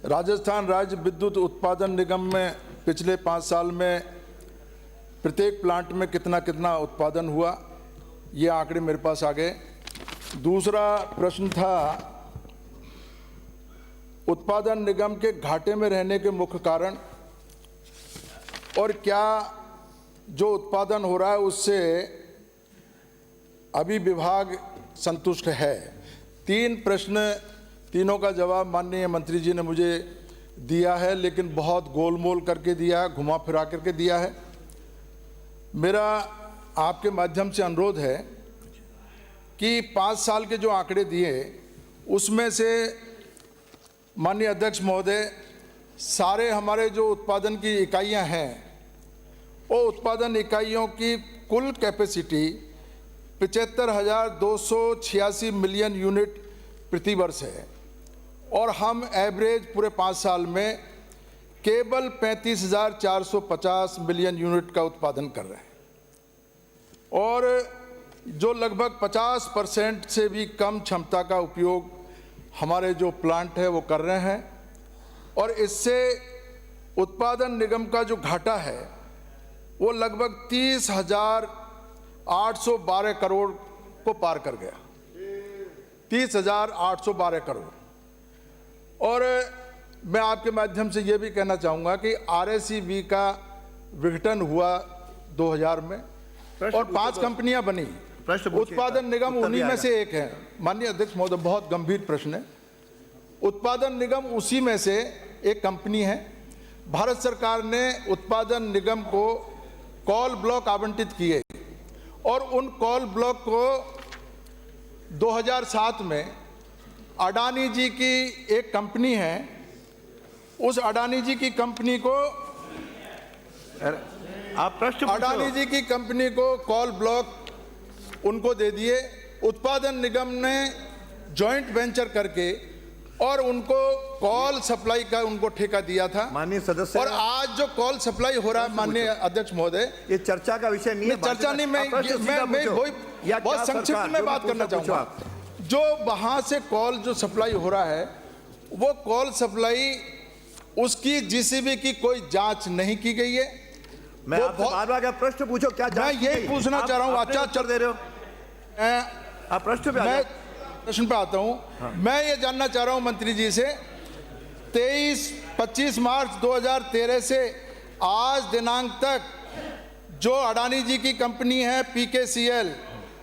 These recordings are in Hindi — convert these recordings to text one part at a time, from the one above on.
राजस्थान राज्य विद्युत उत्पादन निगम में पिछले 5 साल में प्रत्येक प्लांट में कितना कितना उत्पादन हुआ, ये आंकड़े मेरे पास आ गए। दूसरा प्रश्न था उत्पादन निगम के घाटे में रहने के मुख्य कारण और क्या जो उत्पादन हो रहा है उससे अभी विभाग संतुष्ट है। 3 प्रश्न, तीनों का जवाब माननीय मंत्री जी ने मुझे दिया है, लेकिन बहुत गोलमोल करके दिया है, घुमा फिरा करके दिया है। मेरा आपके माध्यम से अनुरोध है कि 5 साल के जो आंकड़े दिए उसमें से माननीय अध्यक्ष महोदय सारे हमारे जो उत्पादन की इकाइयां हैं वो उत्पादन इकाइयों की कुल कैपेसिटी 75,286 मिलियन यूनिट प्रति वर्ष है और हम एवरेज पूरे 5 साल में केवल 35,450 मिलियन यूनिट का उत्पादन कर रहे हैं और जो लगभग 50% से भी कम क्षमता का उपयोग हमारे जो प्लांट है वो कर रहे हैं और इससे उत्पादन निगम का जो घाटा है वो लगभग 30,812 करोड़ को पार कर गया, 30,812 करोड़। और मैं आपके माध्यम से ये भी कहना चाहूँगा कि RSEB का विघटन हुआ 2000 में और 5 कंपनियां बनी। उत्पादन निगम उन्हीं में से एक है। माननीय अध्यक्ष महोदय, बहुत गंभीर प्रश्न है। उत्पादन निगम उसी में से एक कंपनी है। भारत सरकार ने उत्पादन निगम को कॉल ब्लॉक आवंटित किए और उन कॉल ब्लॉक को 2007 में अडानी जी की एक कंपनी है, उस अडानी जी की कंपनी को अडानी जी की कंपनी को कॉल ब्लॉक उनको दे दिए। उत्पादन निगम ने जॉइंट वेंचर करके और उनको कॉल सप्लाई का उनको ठेका दिया था। माननीय सदस्य, और आज जो कॉल सप्लाई हो रहा है माननीय अध्यक्ष महोदय, ये चर्चा का विषय नहीं है। चर्चा नहीं, मैं बहुत संक्षिप्त में बात करना चाहूंगा। जो वहां से कॉल जो सप्लाई हो रहा है वो कॉल सप्लाई उसकी GCB की कोई जांच नहीं की गई है। मैं आपसे बार-बार प्रश्न पूछो, क्या मैं यही पूछना चाह रहा हूँ। अच्छा चल दे रहे हो आप प्रश्न पे। मैं प्रश्न पे आता हूँ। हाँ। मैं ये जानना चाह रहा हूँ मंत्री जी से 25 मार्च 2013 से आज दिनांक तक जो अडानी जी की कंपनी है PKCL,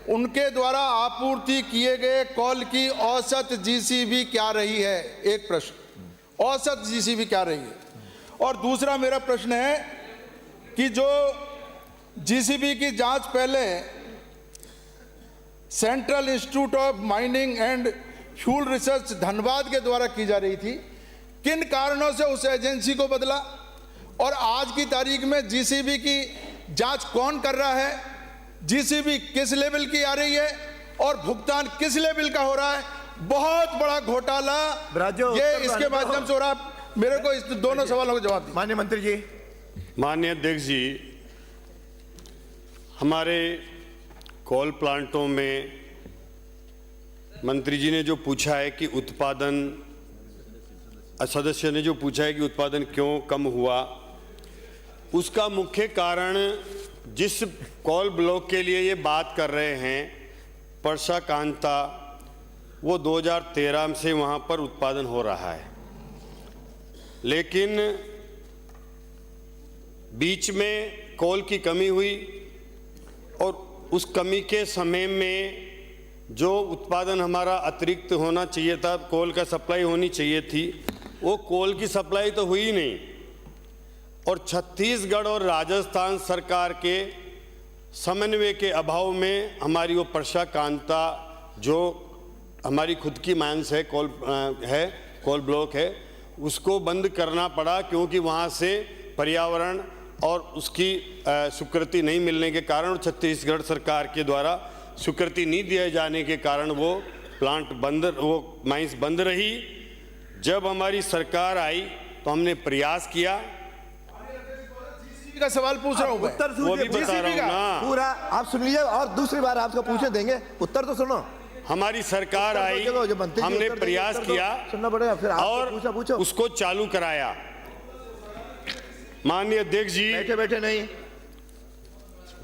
उनके द्वारा आपूर्ति किए गए कॉल की औसत GCB क्या रही है? एक प्रश्न, औसत GCB क्या रही है? और दूसरा मेरा प्रश्न है कि जो GCB की जांच पहले central institute of mining and fuel research Dhanbad के द्वारा की जा रही थी, किन कारणों से उस एजेंसी को बदला और आज की तारीख में GCB की जांच कौन कर रहा है? GCB किस लेवल की आ रही है और भुगतान किस लेवल का हो रहा है? बहुत बड़ा घोटाला ये इसके माध्यम से हो रहा है। मेरे को इस दोनों सवालों का जवाब दीजिए। माननीय मंत्री जी। माननीय अध्यक्ष जी, हमारे कोल प्लांटों में मंत्री जी ने जो पूछा है कि उत्पादन, सदस्य ने जो पूछा है कि उत्पादन क्यों कम हुआ, उसका मुख्य कारण जिस कोल ब्लॉक के लिए ये बात कर रहे हैं परसा कांता, वो 2013 से वहाँ पर उत्पादन हो रहा है, लेकिन बीच में कोल की कमी हुई और उस कमी के समय में जो उत्पादन हमारा अतिरिक्त होना चाहिए था, कोल का सप्लाई होनी चाहिए थी, वो कोल की सप्लाई तो हुई नहीं। और छत्तीसगढ़ और राजस्थान सरकार के समन्वय के अभाव में हमारी वो परसा कांता जो हमारी खुद की माइंस है, कोल ब्लॉक है, उसको बंद करना पड़ा, क्योंकि वहाँ से पर्यावरण और उसकी स्वीकृति नहीं मिलने के कारण, छत्तीसगढ़ सरकार के द्वारा स्वीकृति नहीं दिए जाने के कारण वो प्लांट बंद, वो माइंस बंद रही। जब हमारी सरकार आई तो हमने प्रयास किया। का सवाल पूछ रहा हूँ, उत्तर वो भी बता रहा हूँ ना। पूरा आप सुन लीजिए और दूसरी बार आपको पूछने देंगे, उत्तर तो सुनो। हमारी सरकार आई, जो मंत्री जी हमने उत्तर देंगे, प्रयास उत्तर दो, किया सुनना पड़ेगा, फिर आप और पूछो। उसको चालू कराया। माननीय अध्यक्ष जी, बैठे बैठे नहीं,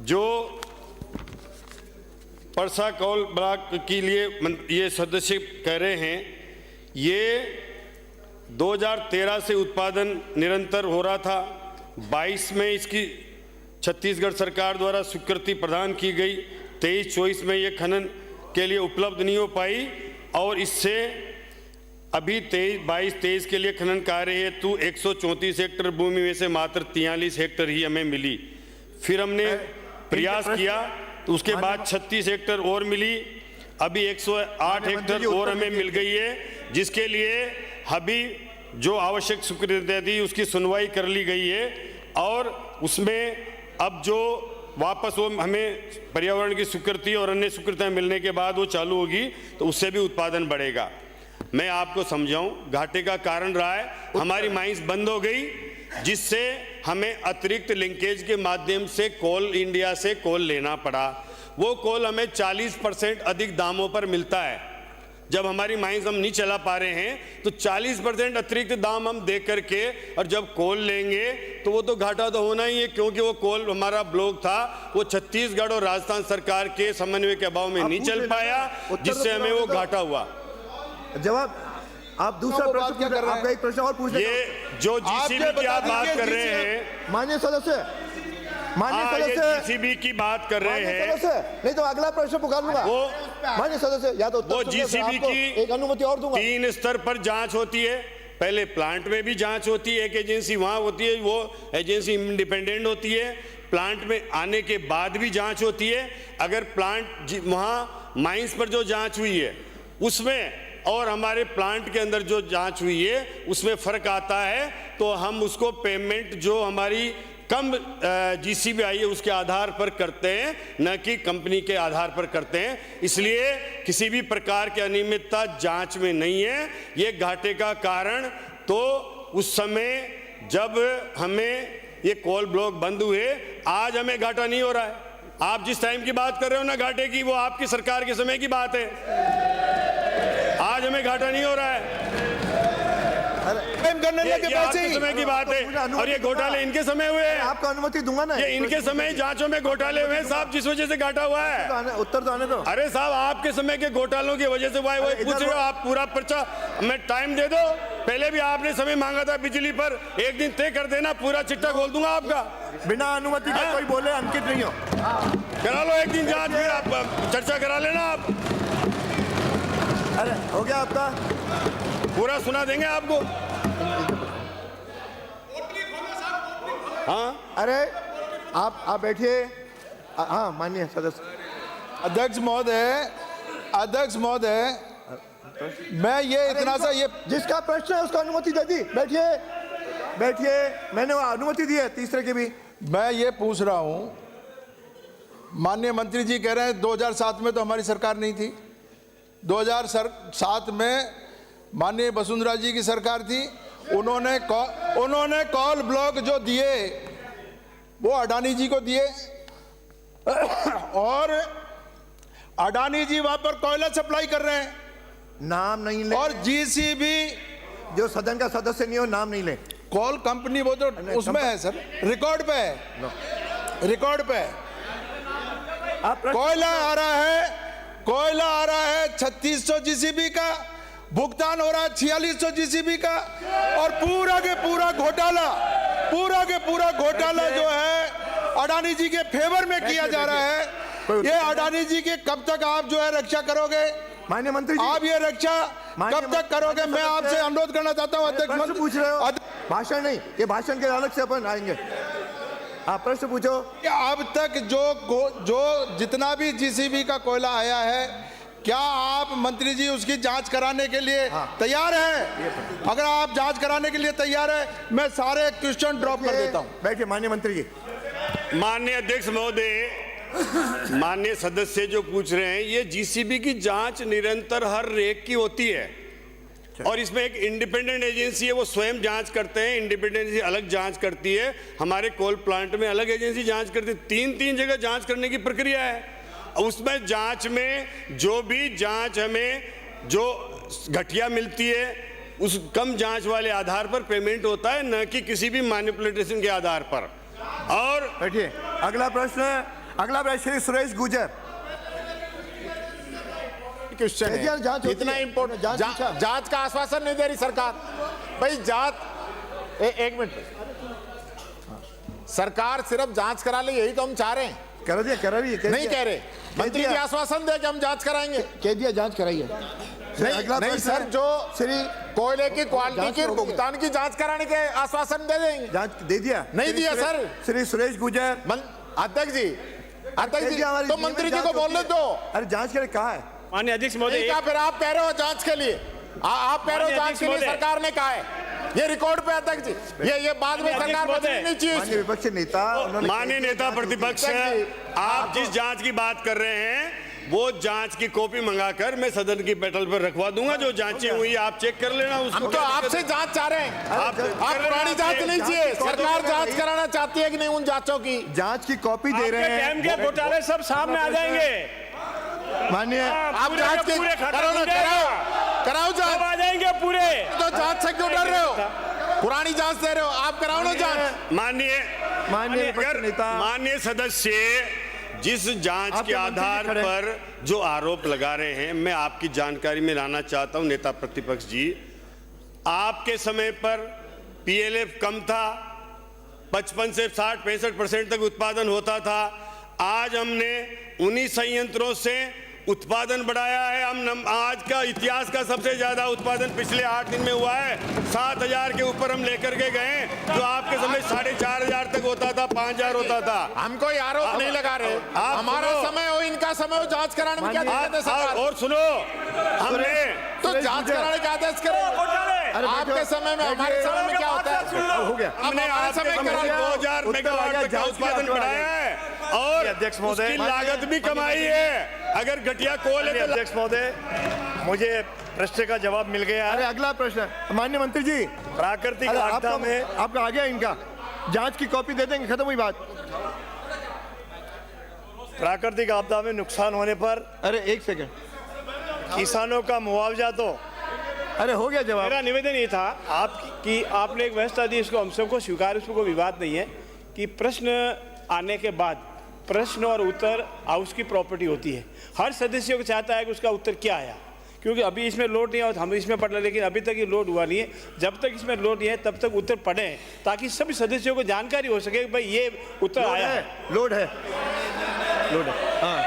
जो परसा कौल ब्लॉक के लिए ये सदस्य कह रहे हैं, ये 2013 से उत्पादन निरंतर हो रहा था। 22 में इसकी छत्तीसगढ़ सरकार द्वारा स्वीकृति प्रदान की गई। 23-24 में ये खनन के लिए उपलब्ध नहीं हो पाई और इससे अभी 22-23 के लिए खनन कार्य हेतु 134 हेक्टेयर भूमि में से मात्र 43 हेक्टेयर ही हमें मिली। फिर हमने प्रयास किया तो उसके बाद 36 हेक्टेयर और मिली। अभी 108 हेक्टेयर और हमें मिल गई है, जिसके लिए अभी जो आवश्यक स्वीकृति थी उसकी सुनवाई कर ली गई है और उसमें अब जो वापस वो हमें पर्यावरण की स्वीकृति और अन्य स्वीकृतियां मिलने के बाद वो चालू होगी तो उससे भी उत्पादन बढ़ेगा। मैं आपको समझाऊं, घाटे का कारण रहा है हमारी माइंस बंद हो गई, जिससे हमें अतिरिक्त लिंकेज के माध्यम से कोल इंडिया से कोल लेना पड़ा। वो कोल हमें 40% अधिक दामों पर मिलता है। जब हमारी माइंस हम नहीं चला पा रहे हैं तो 40% अतिरिक्त दाम हम दे करके और जब कोल लेंगे तो वो तो घाटा तो होना ही है, क्योंकि वो कोल हमारा ब्लॉक था वो छत्तीसगढ़ और राजस्थान सरकार के समन्वय के अभाव में नहीं चल पाया, जिससे हमें वो घाटा हुआ। जवाब आप दूसरा प्रश्न क्या कर रहे हैं? आपका एक प्रश्न और पूछ ये जो जीसीबी की आप बात कर रहे हैं, माननीय सदस्य, माननीय हाँ, ये सदस्य, जीसीबी की बात कर रहे माननीय हैं, सदस्य, नहीं तो अगला प्रश्न पुकार लूंगा। माननीय सदस्य, या तो वो जीसीबी की एक अनुमति और दूंगा। 3 स्तर पर जांच होती है। पहले प्लांट में भी जांच होती है, एक एजेंसी वहां होती है, वो एजेंसी इंडिपेंडेंट होती है। प्लांट में आने के बाद भी जांच होती है। अगर प्लांट वहां माइंस पर जो जांच हुई है उसमें और हमारे प्लांट के अंदर जो जांच हुई है उसमें फर्क आता है तो हम उसको पेमेंट जो हमारी कम जीसीबी आई है उसके आधार पर करते हैं, न कि कंपनी के आधार पर करते हैं। इसलिए किसी भी प्रकार की अनियमितता जांच में नहीं है। ये घाटे का कारण तो उस समय जब हमें ये कोल ब्लॉक बंद हुए, आज हमें घाटा नहीं हो रहा है। आप जिस टाइम की बात कर रहे हो ना घाटे की, वो आपकी सरकार के समय की बात है। आज हमें घाटा नहीं हो रहा है। ये आपके समय की बात है और ये घोटाले इनके समय हुए हैं। आपको अनुमति दूंगा ना, ये इनके समय जांचों में घोटाले हुए हैं साहब, जिस वजह से घाटा हुआ है। उत्तर तो आने दो। अरे साहब, आपके समय के घोटालों की वजह से हुआ है, वही पूछ रहे हो आप। पूरा पर्चा मैं टाइम दे दो। पहले भी आपने समय मांगा था बिजली पर, एक दिन तय कर देना, पूरा चिट्ठा खोल दूंगा आपका। बिना अनुमति के कोई बोले अंकित नहीं हो। करा लो एक दिन जांच, फिर आप चर्चा करा लेना आप। अरे हो गया आपका, पूरा सुना देंगे आपको। हाँ, अरे आप बैठिए। हाँ माननीय सदस्य। अध्यक्ष महोदय, मैं ये इतना सा ये जिसका प्रश्न है उसको अनुमति दे दी। बैठिए बैठिए, मैंने अनुमति दी है तीसरे की भी। मैं ये पूछ रहा हूँ, माननीय मंत्री जी कह रहे हैं 2007 में तो हमारी सरकार नहीं थी। 2007 में माननीय वसुंधरा जी की सरकार थी। उन्होंने कॉल ब्लॉक जो दिए वो अडानी जी को दिए और अडानी जी वहां पर कोयला सप्लाई कर रहे हैं। नाम नहीं ले, और जीसीबी जो सदन का सदस्य नहीं हो नाम नहीं ले। कॉल कंपनी वो तो उसमें है सर, रिकॉर्ड पे है, रिकॉर्ड पे है। कोयला आ रहा है 3600 जीसीबी का, भुगतान हो रहा है 4600 जीसीबी का, और पूरा के पूरा घोटाला जो है अडानी जी के फेवर में किया जा रहा है। ये अडानी जी के कब तक आप जो है रक्षा करोगे? माननीय मंत्री जी, आप ये रक्षा कब तक करोगे? मैं आपसे अनुरोध करना चाहता हूँ अध्यक्ष प्रश्न पूछ रहे हो, भाषण नहीं, ये भाषण के अलग से अपन आएंगे। आप प्रश्न पूछो। कि अब तक जो जितना भी जीसीबी का कोयला आया है, क्या आप मंत्री जी उसकी जांच कराने के लिए तैयार हैं? अगर आप जांच कराने के लिए तैयार है, मैं सारे क्वेश्चन ड्रॉप कर देता हूं। बैठिए माननीय मंत्री जी। माननीय अध्यक्ष महोदय, माननीय सदस्य जो पूछ रहे हैं, ये जीसीबी की जांच निरंतर हर रेक की होती है और इसमें एक इंडिपेंडेंट एजेंसी है, वो स्वयं जांच करते हैं। इंडिपेंडेंट एजेंसी अलग जांच करती है, हमारे कोल प्लांट में अलग एजेंसी जांच करती है। 3 जगह जांच करने की प्रक्रिया है उसमें जांच में जो भी जांच हमें जो घटिया मिलती है उस कम जांच वाले आधार पर पेमेंट होता है, न कि किसी भी मैनिपुलेशन के आधार पर। और बैठिए। अगला प्रश्न श्री सुरेश गुजर। क्वेश्चन कह दिया जांच है होती इतना है। इम्पोर्टेंट जांच पूछा। जांच का आश्वासन नहीं दे रही सरकार भाई। जांच एक मिनट, सरकार सिर्फ जांच करा ले यही तो हम चाह रहे हैं, करा रही है नहीं कह रहे। मंत्री जी आश्वासन दे कि हम जांच कराएंगे। कह दिया जांच कराइए। नहीं सर, जो श्री कोयले की क्वालिटी जांच की हो गई है। भुगतान की जांच कराने के आश्वासन दे देंगे। जांच दे दिया? नहीं दिया सर। श्री सुरेश गुजर। अध्यक्ष जी कह दिया हमारी तो मंत्री जी जांच को बोलने होती है। दो। अरे जांच के लिए कहा है? माननीय अध्यक्ष महोदय, नहीं कहा, फिर आप कह रहे हो जांच के लिए। आप कह रहे हो जांच के लिए सरकार ने कहा है, ये रिकॉर्ड पे अध्यक्ष जी। ये बाद में सरकार बदलनी नहीं चाहिए। माननीय विपक्षी नेता, उन्होंने माननीय नेता प्रतिपक्ष, आप जिस जांच की बात कर रहे हैं वो जांच की कॉपी मंगाकर मैं सदन की पेटल पर रखवा दूंगा। जो जांचें हुई आप चेक कर लेना उसको। हम तो आपसे जांच चाह रहे हैं। आप कर पुरानी जांच नहीं चाहिए, सरकार जांच कराना चाहती है कि नहीं उन जांचों की? जांच की कॉपी दे रहे हैं। टाइम के घोटाले सब सामने आ जाएंगे। माननीय आप जांच की करो ना, कराओ सब जांच। आ जाएंगे पूरे। तो जांच से क्यों डर रहे हो? पुरानी जांच दे रहे हो, आप कराओ ना जांच। माननीय विपक्षी नेता, माननीय सदस्य, जिस जांच आपके के मंत्री जी आधार खड़े। पर जो आरोप लगा रहे हैं मैं आपकी जानकारी में लाना चाहता हूं नेता प्रतिपक्ष जी। आपके समय पर पीएलएफ कम था, 55 से 60-65% तक उत्पादन होता था। आज हमने उन्हीं संयंत्रों से उत्पादन बढ़ाया है। हम आज का इतिहास का सबसे ज्यादा उत्पादन पिछले 8 दिन में हुआ है। 7,000 के ऊपर हम लेकर के गए, जो आपके समय 4,500 तक होता था, 5,000 होता था। हमको ये आरोप नहीं लगा रहे। हमारा समय हो, इनका समय हो, जांच कराने में क्या दिक्कत है सरकार? और सुनो, हमने तो जांच कराने का आदेश करें। आपके समय में, हमारे समय में क्या होता है? हो गया। हमने हमारे आपके समय समय करा में 2,000 मेगावाट तक का उत्पादन बढ़ाया है और अध्यक्ष महोदय, उसकी लागत भी कमाई है। अगर घटिया कोल है तो अध्यक्ष महोदय, मुझे प्रश्न का जवाब मिल गया अरे है। अगला प्रश्न माननीय मंत्री जी। प्राकृतिक अरे आपदा में आपका आ गया, इनका जांच की कॉपी दे देंगे, खत्म हुई बात। प्राकृतिक आपदा में नुकसान होने पर अरे एक सेकंड, किसानों का मुआवजा तो अरे हो गया जवाब। मेरा निवेदन ये था कि आपने एक व्यवस्था दी, इसको हम सबको स्वीकार, इसमें कोई विवाद नहीं है कि प्रश्न आने के बाद प्रश्न और उत्तर हाउस की प्रॉपर्टी होती है। हर सदस्य को चाहता है कि उसका उत्तर क्या आया, क्योंकि अभी इसमें लोड नहीं आया, हम इसमें पढ़ रहे, लेकिन अभी तक ये लोड हुआ नहीं है। जब तक इसमें लोड नहीं है तब तक उत्तर पढ़ें, ताकि सभी सदस्यों को जानकारी हो सके कि भाई ये उत्तर आया है। लोड है, हाँ।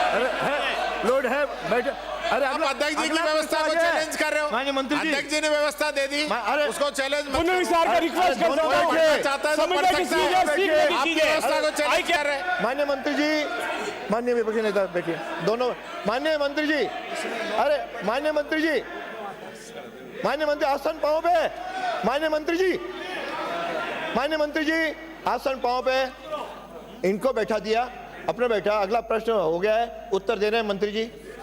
अरे है, लोड है, बैठ। अरे आप अध्यक्ष जी की व्यवस्था को चैलेंज कर रहे हो। माननीय मंत्री जी, अध्यक्ष जी ने व्यवस्था दे दी, अरे उसको चैलेंज मत करो। पुनर्विचार का रिक्वेस्ट करता हूं। चाहता है तो पढ़ सकता है। आप व्यवस्था को चैलेंज कर रहे हैं। माननीय मंत्री जी, माननीय विपक्षी नेता बैठिए दोनों। माननीय मंत्री जी, अरे माननीय मंत्री जी, माननीय मंत्री आसन पांव पे। माननीय मंत्री जी, माननीय मंत्री जी आसन पांव पे। इनको बैठा दिया, अपने बैठा। अगला प्रश्न हो गया है, उत्तर दे रहे हैं मंत्री जी।